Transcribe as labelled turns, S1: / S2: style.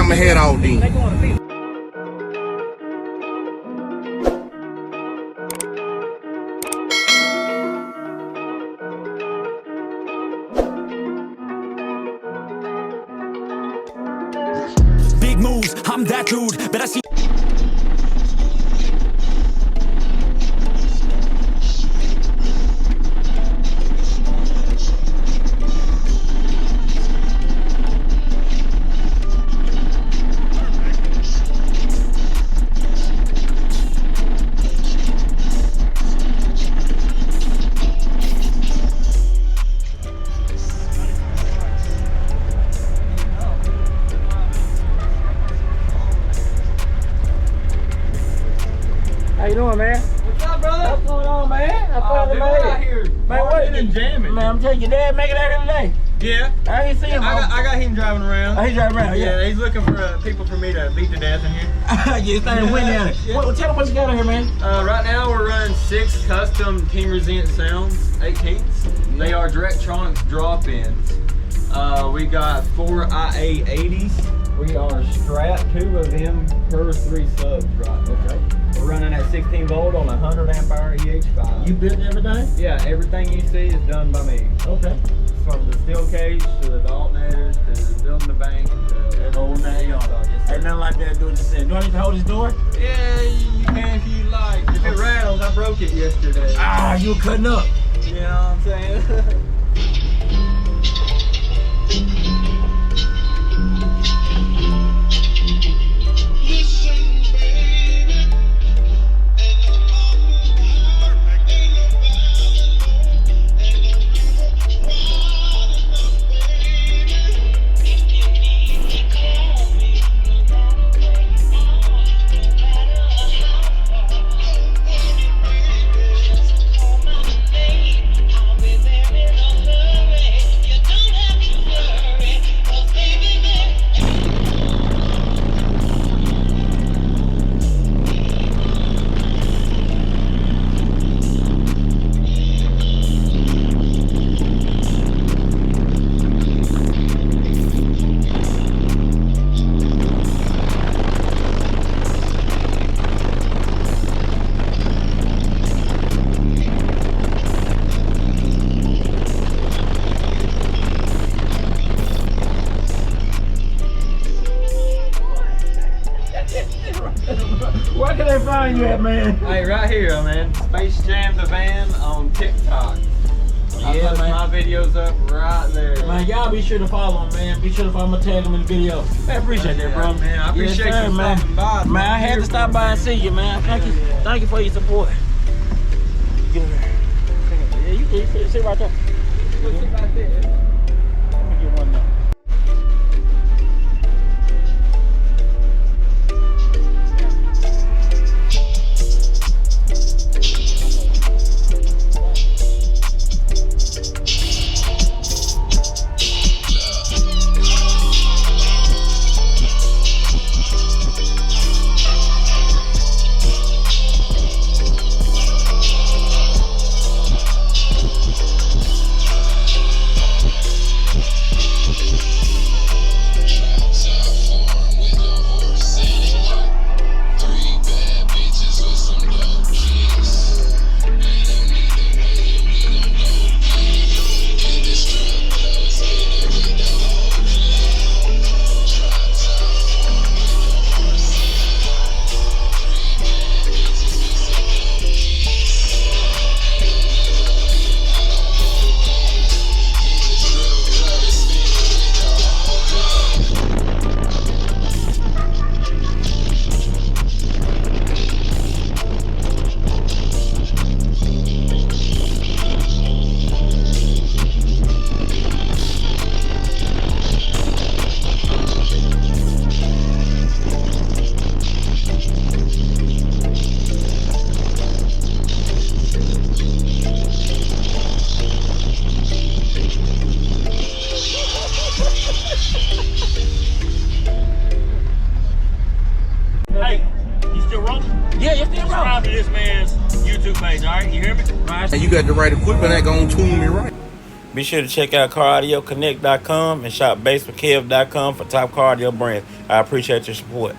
S1: I'ma head out then.
S2: Big moves, I'm that dude, but I see.
S3: How you doing, man?
S4: What's up, brother?
S3: What's going on, man? I finally made
S4: out
S3: it.
S4: here.
S3: Man, what?
S4: And jamming.
S3: Man, I'm telling you, your dad make it out here today.
S4: Yeah.
S3: I ain't seen him.
S4: I got him driving around.
S3: Oh, he driving around, yeah.
S4: He's looking for people for me to beat to death in here.
S3: Yeah, this thing went down there.
S4: Yeah.
S3: Well, tell me what you got out here, man.
S4: Right now we're running 6 custom Team Resent Sounds 18s. They are Directronics drop-ins. We got 4 IA80s. We are strapped 2 of them per 3 subs, right? Okay. We're running at 16 volt on 100 ampere EH5.
S3: You built everything?
S4: Yeah, everything you see is done by me.
S3: Okay.
S4: From the steel cage to the alternators to building the bank to
S3: Oh, now you ain't nothing like that doing this thing. Do I need to hold this door?
S4: Yeah, you can if you like. If it rattles, I broke it yesterday.
S3: Ah, you were cutting up.
S4: You know what I'm saying?
S3: Where can they find you at, man?
S4: Hey, right here, man. Space Jam the Van on TikTok. I
S3: Yeah,
S4: put
S3: man.
S4: my videos up right there.
S3: Man, y'all be sure to follow him, man. Be sure to follow him and tag him in the video. Man, I appreciate that, bro.
S4: Man, I appreciate
S3: Yes, sir,
S4: you
S3: man.
S4: stopping by.
S3: Man, I had to stop by and see you, man. Thank you. Thank you for your support. Get in there. Yeah, you sit right there.
S4: Sit right there.
S3: Let me get one now.
S5: subscribe to this man's YouTube page, all right? You hear me?
S1: And you got the right equipment that gonna tune me right. Be sure to check out CarAudioConnect.com and shop BASSWITHKEV.com for top car audio brands. I appreciate your support.